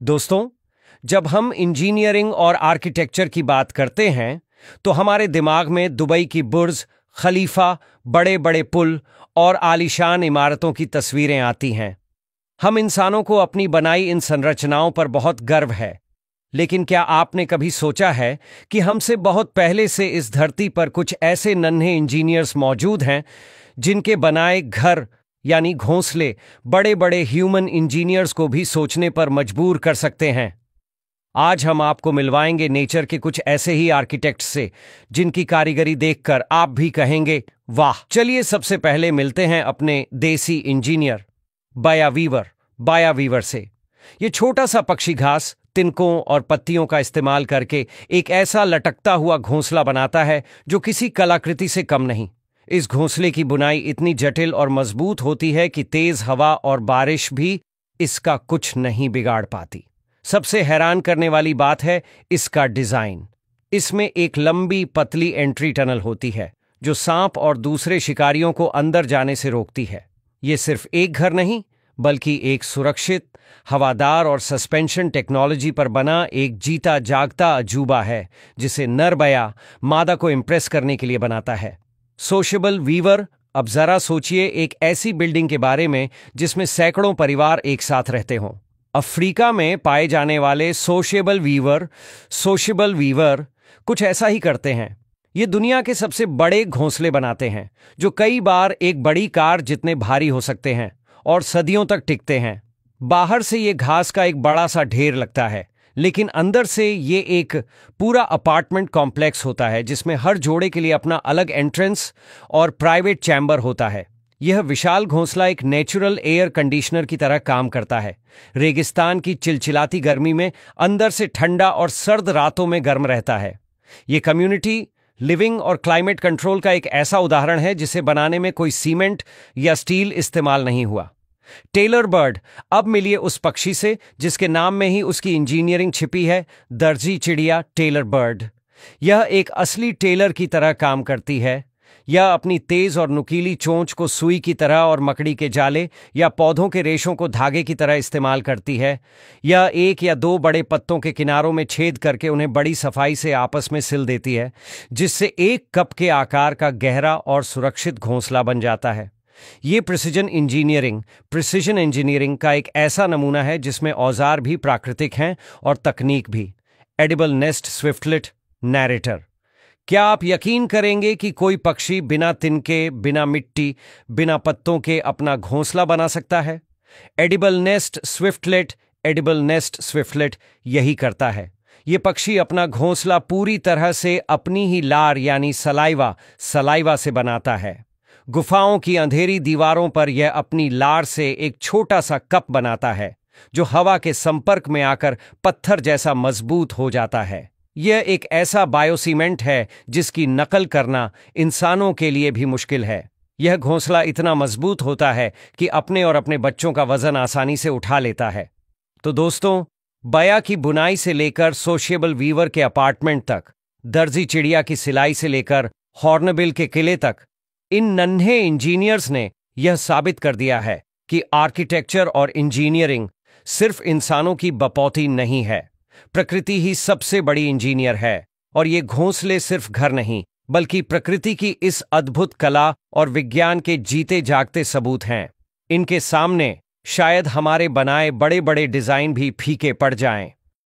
दोस्तों, जब हम इंजीनियरिंग और आर्किटेक्चर की बात करते हैं तो हमारे दिमाग में दुबई की बुर्ज खलीफा, बड़े बड़े पुल और आलीशान इमारतों की तस्वीरें आती हैं। हम इंसानों को अपनी बनाई इन संरचनाओं पर बहुत गर्व है, लेकिन क्या आपने कभी सोचा है कि हमसे बहुत पहले से इस धरती पर कुछ ऐसे नन्हे इंजीनियर्स मौजूद हैं जिनके बनाए घर यानी घोंसले बड़े बड़े ह्यूमन इंजीनियर्स को भी सोचने पर मजबूर कर सकते हैं। आज हम आपको मिलवाएंगे नेचर के कुछ ऐसे ही आर्किटेक्ट्स से जिनकी कारीगरी देखकर आप भी कहेंगे वाह। चलिए सबसे पहले मिलते हैं अपने देसी इंजीनियर बाया वीवर से। ये छोटा सा पक्षी घास, तिनकों और पत्तियों का इस्तेमाल करके एक ऐसा लटकता हुआ घोंसला बनाता है जो किसी कलाकृति से कम नहीं। इस घोंसले की बुनाई इतनी जटिल और मजबूत होती है कि तेज हवा और बारिश भी इसका कुछ नहीं बिगाड़ पाती। सबसे हैरान करने वाली बात है इसका डिजाइन। इसमें एक लंबी पतली एंट्री टनल होती है जो सांप और दूसरे शिकारियों को अंदर जाने से रोकती है। ये सिर्फ एक घर नहीं बल्कि एक सुरक्षित, हवादार और सस्पेंशन टेक्नोलॉजी पर बना एक जीता जागता अजूबा है जिसे नर बया मादा को इंप्रेस करने के लिए बनाता है। Sociable weaver. अब जरा सोचिए एक ऐसी बिल्डिंग के बारे में जिसमें सैकड़ों परिवार एक साथ रहते हों। अफ्रीका में पाए जाने वाले सोशेबल वीवर कुछ ऐसा ही करते हैं। ये दुनिया के सबसे बड़े घोंसले बनाते हैं जो कई बार एक बड़ी कार जितने भारी हो सकते हैं और सदियों तक टिकते हैं। बाहर से ये घास का एक बड़ा सा ढेर लगता है, लेकिन अंदर से ये एक पूरा अपार्टमेंट कॉम्प्लेक्स होता है जिसमें हर जोड़े के लिए अपना अलग एंट्रेंस और प्राइवेट चैम्बर होता है। यह विशाल घोंसला एक नेचुरल एयर कंडीशनर की तरह काम करता है। रेगिस्तान की चिलचिलाती गर्मी में अंदर से ठंडा और सर्द रातों में गर्म रहता है। ये कम्युनिटी लिविंग और क्लाइमेट कंट्रोल का एक ऐसा उदाहरण है जिसे बनाने में कोई सीमेंट या स्टील इस्तेमाल नहीं हुआ। Tailor bird. अब मिलिए उस पक्षी से जिसके नाम में ही उसकी इंजीनियरिंग छिपी है, दर्जी चिड़िया टेलर बर्ड। यह एक असली टेलर की तरह काम करती है। यह अपनी तेज और नुकीली चोंच को सुई की तरह और मकड़ी के जाले या पौधों के रेशों को धागे की तरह इस्तेमाल करती है। यह एक या दो बड़े पत्तों के किनारों में छेद करके उन्हें बड़ी सफाई से आपस में सिल देती है, जिससे एक कप के आकार का गहरा और सुरक्षित घोंसला बन जाता है। ये प्रिसिजन इंजीनियरिंग का एक ऐसा नमूना है जिसमें औजार भी प्राकृतिक हैं और तकनीक भी। Edible nest swiftlet narrator. क्या आप यकीन करेंगे कि कोई पक्षी बिना तिनके, बिना मिट्टी, बिना पत्तों के अपना घोंसला बना सकता है? एडिबल नेस्ट स्विफ्टलेट यही करता है। ये पक्षी अपना घोंसला पूरी तरह से अपनी ही लार यानी सलाइवा से बनाता है। गुफाओं की अंधेरी दीवारों पर यह अपनी लार से एक छोटा सा कप बनाता है जो हवा के संपर्क में आकर पत्थर जैसा मजबूत हो जाता है। यह एक ऐसा बायोसीमेंट है जिसकी नकल करना इंसानों के लिए भी मुश्किल है। यह घोंसला इतना मजबूत होता है कि अपने और अपने बच्चों का वजन आसानी से उठा लेता है। तो दोस्तों, बया की बुनाई से लेकर सोशेबल वीवर के अपार्टमेंट तक, दर्जी चिड़िया की सिलाई से लेकर हॉर्नबिल के किले तक, इन नन्हे इंजीनियर्स ने यह साबित कर दिया है कि आर्किटेक्चर और इंजीनियरिंग सिर्फ इंसानों की बपौती नहीं है। प्रकृति ही सबसे बड़ी इंजीनियर है और ये घोंसले सिर्फ घर नहीं बल्कि प्रकृति की इस अद्भुत कला और विज्ञान के जीते जागते सबूत हैं। इनके सामने शायद हमारे बनाए बड़े बड़े डिजाइन भी फीके पड़ जाएं।